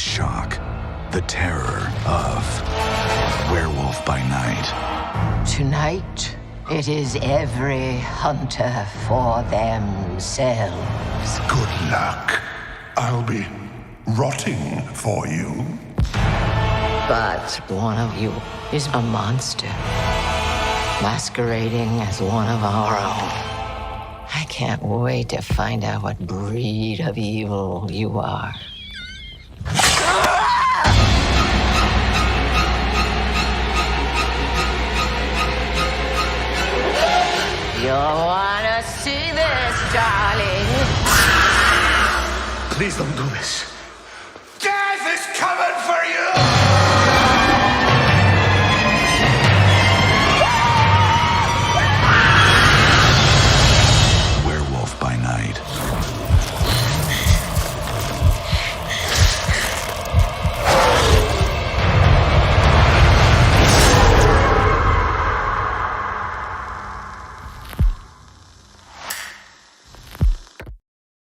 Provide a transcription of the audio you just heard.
shock, the terror of Werewolf by Night. Tonight, it is every hunter for themselves. Good luck. I'll be rotting for you. But one of you is a monster, masquerading as one of our own. I can't wait to find out what breed of evil you are. You'll want to see this, darling. Please don't do this.